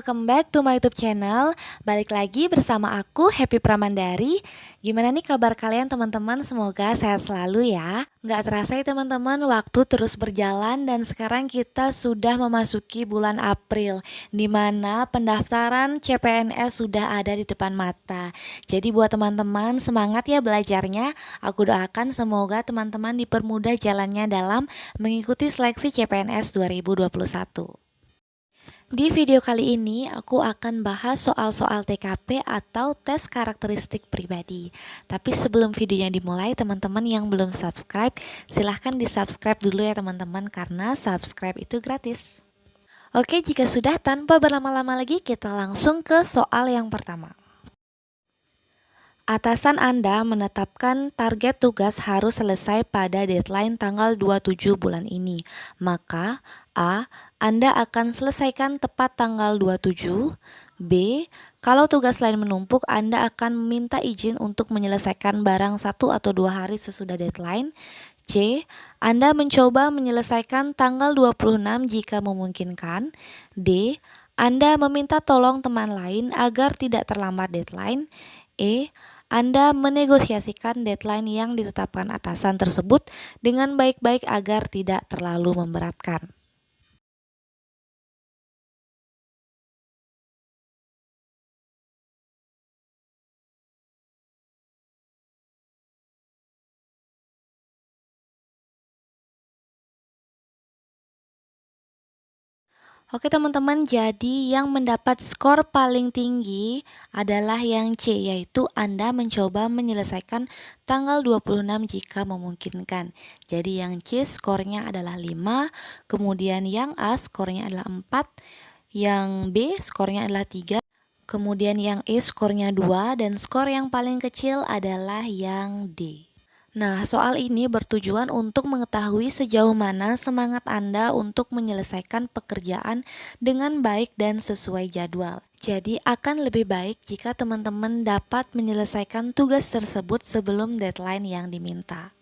welcome back to my YouTube channel. Balik lagi bersama aku, Happy Pramandari. Gimana nih kabar kalian teman-teman? Semoga sehat selalu ya. Nggak terasa ya teman-teman, waktu terus berjalan dan sekarang kita sudah memasuki bulan April, dimana pendaftaran CPNS sudah ada di depan mata. Jadi buat teman-teman semangat ya belajarnya. Aku doakan semoga teman-teman dipermudah jalannya dalam mengikuti seleksi CPNS 2021. Di video kali ini aku akan bahas soal-soal TKP atau tes karakteristik pribadi. Tapi sebelum videonya dimulai, teman-teman yang belum subscribe, silahkan di subscribe dulu ya teman-teman, karena subscribe itu gratis. Oke, jika sudah, tanpa berlama-lama lagi kita langsung ke soal yang pertama. Atasan Anda menetapkan target tugas harus selesai pada deadline tanggal 27 bulan ini. Maka A. Anda akan selesaikan tepat tanggal 27. B. Kalau tugas lain menumpuk, Anda akan meminta izin untuk menyelesaikan barang 1 atau 2 hari sesudah deadline. C. Anda mencoba menyelesaikan tanggal 26 jika memungkinkan. D. Anda meminta tolong teman lain agar tidak terlambat deadline. E. Anda menegosiasikan deadline yang ditetapkan atasan tersebut dengan baik-baik agar tidak terlalu memberatkan. Oke teman-teman, jadi yang mendapat skor paling tinggi adalah yang C, yaitu Anda mencoba menyelesaikan tanggal 26 jika memungkinkan. Jadi yang C skornya adalah 5, kemudian yang A skornya adalah 4, yang B skornya adalah 3, kemudian yang E skornya 2, dan skor yang paling kecil adalah yang D. Nah, soal ini bertujuan untuk mengetahui sejauh mana semangat Anda untuk menyelesaikan pekerjaan dengan baik dan sesuai jadwal. Jadi, akan lebih baik jika teman-teman dapat menyelesaikan tugas tersebut sebelum deadline yang diminta.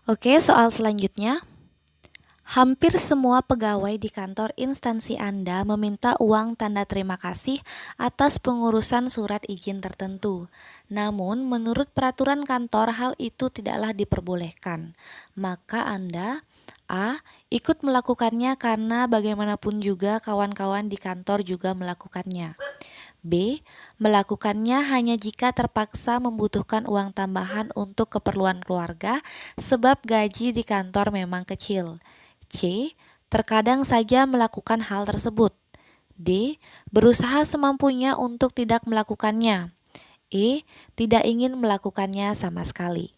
Oke, soal selanjutnya. Hampir semua pegawai di kantor instansi Anda meminta uang tanda terima kasih atas pengurusan surat izin tertentu. Namun, menurut peraturan kantor, hal itu tidaklah diperbolehkan. Maka Anda A. Ikut melakukannya karena bagaimanapun juga kawan-kawan di kantor juga melakukannya. B. Melakukannya hanya jika terpaksa membutuhkan uang tambahan untuk keperluan keluarga sebab gaji di kantor memang kecil. C. Terkadang saja melakukan hal tersebut. D. Berusaha semampunya untuk tidak melakukannya. E. Tidak ingin melakukannya sama sekali.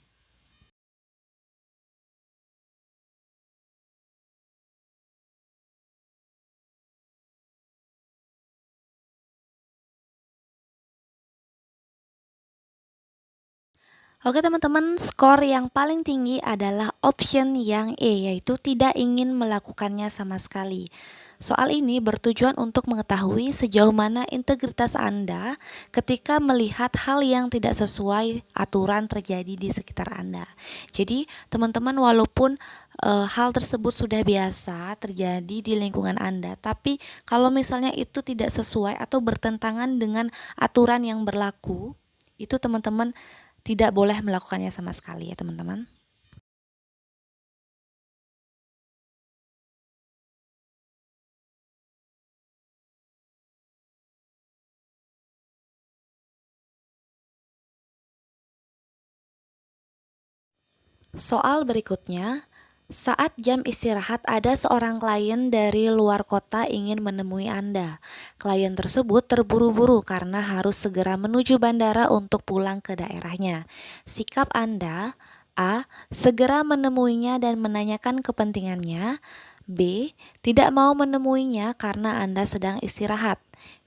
Oke teman-teman, skor yang paling tinggi adalah option yang E, yaitu tidak ingin melakukannya sama sekali. Soal ini bertujuan untuk mengetahui sejauh mana integritas Anda ketika melihat hal yang tidak sesuai aturan terjadi di sekitar Anda. Jadi teman-teman, walaupun hal tersebut sudah biasa terjadi di lingkungan Anda, tapi kalau misalnya itu tidak sesuai atau bertentangan dengan aturan yang berlaku, itu teman-teman tidak boleh melakukannya sama sekali ya teman-teman. Soal berikutnya, saat jam istirahat ada seorang klien dari luar kota ingin menemui Anda. Klien tersebut terburu-buru karena harus segera menuju bandara untuk pulang ke daerahnya. Sikap Anda: A. Segera menemuinya dan menanyakan kepentingannya. B. Tidak mau menemuinya karena Anda sedang istirahat.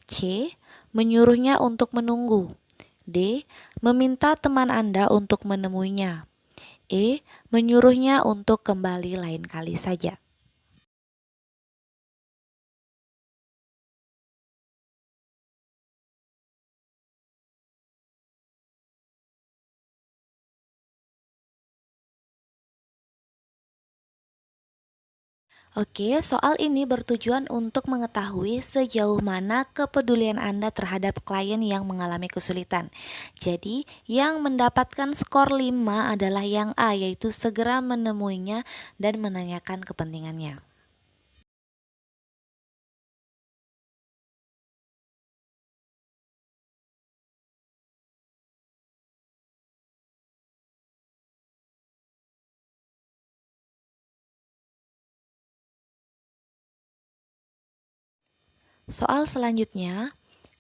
C. Menyuruhnya untuk menunggu. D. Meminta teman Anda untuk menemuinya. E. Menyuruhnya untuk kembali lain kali saja. Oke, soal ini bertujuan untuk mengetahui sejauh mana kepedulian Anda terhadap klien yang mengalami kesulitan. Jadi, yang mendapatkan skor 5 adalah yang A, yaitu segera menemuinya dan menanyakan kepentingannya. Soal selanjutnya,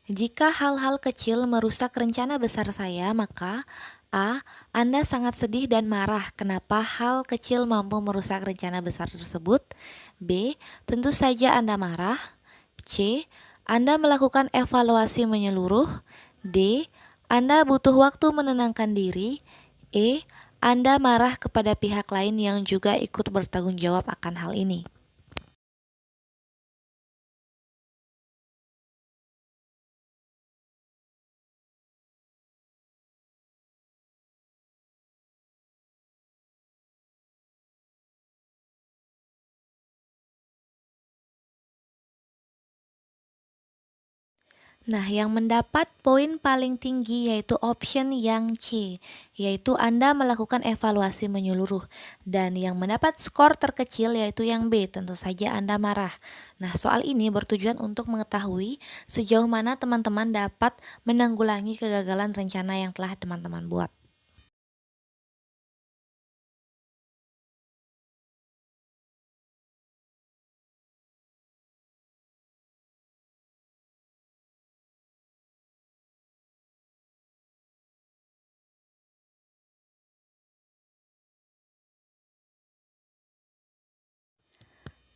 jika hal-hal kecil merusak rencana besar saya, maka A. Anda sangat sedih dan marah kenapa hal kecil mampu merusak rencana besar tersebut. B. Tentu saja Anda marah. C. Anda melakukan evaluasi menyeluruh. D. Anda butuh waktu menenangkan diri. E. Anda marah kepada pihak lain yang juga ikut bertanggung jawab akan hal ini. Nah, yang mendapat poin paling tinggi yaitu option yang C, yaitu Anda melakukan evaluasi menyeluruh. Dan yang mendapat skor terkecil yaitu yang B, tentu saja Anda marah. Nah, soal ini bertujuan untuk mengetahui sejauh mana teman-teman dapat menanggulangi kegagalan rencana yang telah teman-teman buat.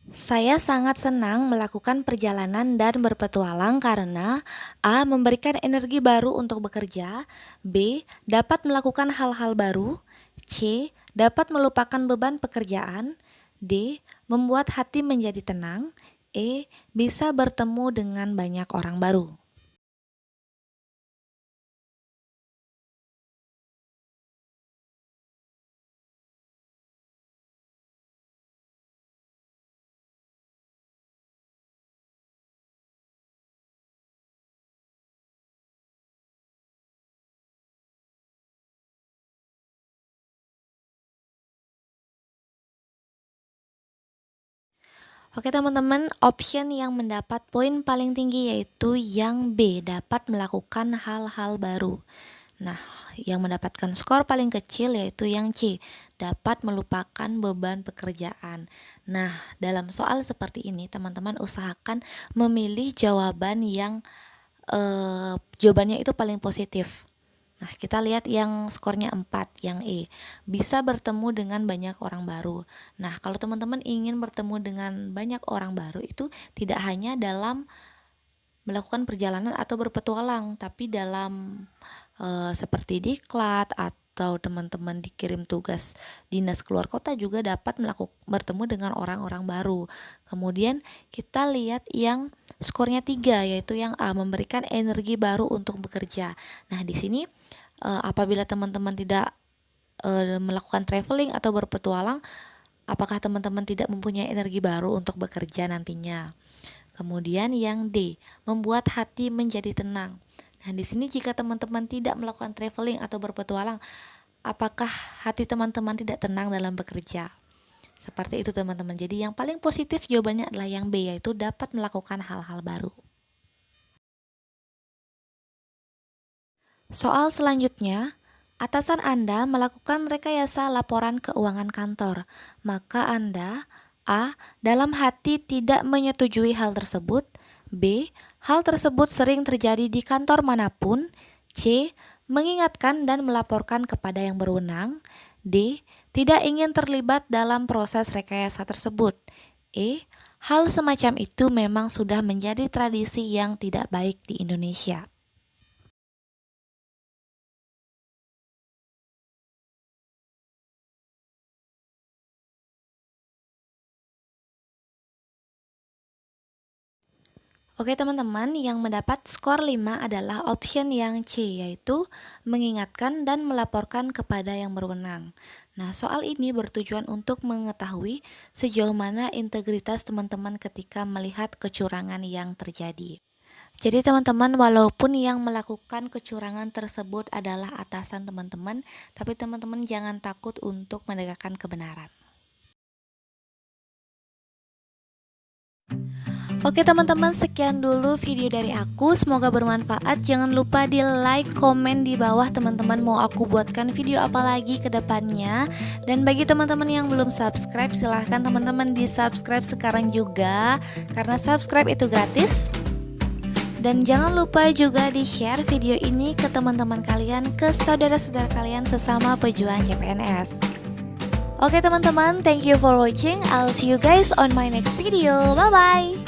Saya sangat senang melakukan perjalanan dan berpetualang karena A. Memberikan energi baru untuk bekerja. B. Dapat melakukan hal-hal baru. C. Dapat melupakan beban pekerjaan. D. Membuat hati menjadi tenang. E. Bisa bertemu dengan banyak orang baru. Oke teman-teman, option yang mendapat poin paling tinggi yaitu yang B, dapat melakukan hal-hal baru. Nah, yang mendapatkan skor paling kecil yaitu yang C, dapat melupakan beban pekerjaan. Nah, dalam soal seperti ini teman-teman usahakan memilih jawaban yang jawabannya itu paling positif. Nah, kita lihat yang skornya 4, yang E. Bisa bertemu dengan banyak orang baru. Nah, kalau teman-teman ingin bertemu dengan banyak orang baru itu tidak hanya dalam melakukan perjalanan atau berpetualang, tapi dalam seperti diklat atau teman-teman dikirim tugas dinas keluar kota juga dapat bertemu dengan orang-orang baru. Kemudian kita lihat yang skornya 3 yaitu yang A, memberikan energi baru untuk bekerja. Nah, di sini apabila teman-teman tidak melakukan traveling atau berpetualang, apakah teman-teman tidak mempunyai energi baru untuk bekerja nantinya? Kemudian yang D, membuat hati menjadi tenang. Nah, di sini jika teman-teman tidak melakukan traveling atau berpetualang, apakah hati teman-teman tidak tenang dalam bekerja? Seperti itu teman-teman. Jadi yang paling positif jawabannya adalah yang B, yaitu dapat melakukan hal-hal baru. Soal selanjutnya, atasan Anda melakukan rekayasa laporan keuangan kantor, maka Anda A. Dalam hati tidak menyetujui hal tersebut. B. Hal tersebut sering terjadi di kantor manapun. C. Mengingatkan dan melaporkan kepada yang berwenang. D. Tidak ingin terlibat dalam proses rekayasa tersebut. E. Hal semacam itu memang sudah menjadi tradisi yang tidak baik di Indonesia. Oke teman-teman, yang mendapat skor 5 adalah option yang C, yaitu mengingatkan dan melaporkan kepada yang berwenang. Nah, soal ini bertujuan untuk mengetahui sejauh mana integritas teman-teman ketika melihat kecurangan yang terjadi. Jadi teman-teman, walaupun yang melakukan kecurangan tersebut adalah atasan teman-teman, tapi teman-teman jangan takut untuk menegakkan kebenaran. Oke teman-teman, sekian dulu video dari aku, semoga bermanfaat. Jangan lupa di like, komen di bawah teman-teman mau aku buatkan video apa lagi ke depannya. Dan bagi teman-teman yang belum subscribe, silahkan teman-teman di subscribe sekarang juga, karena subscribe itu gratis. Dan jangan lupa juga di share video ini ke teman-teman kalian, ke saudara-saudara kalian sesama pejuang CPNS. Oke teman-teman, thank you for watching. I'll see you guys on my next video. Bye bye.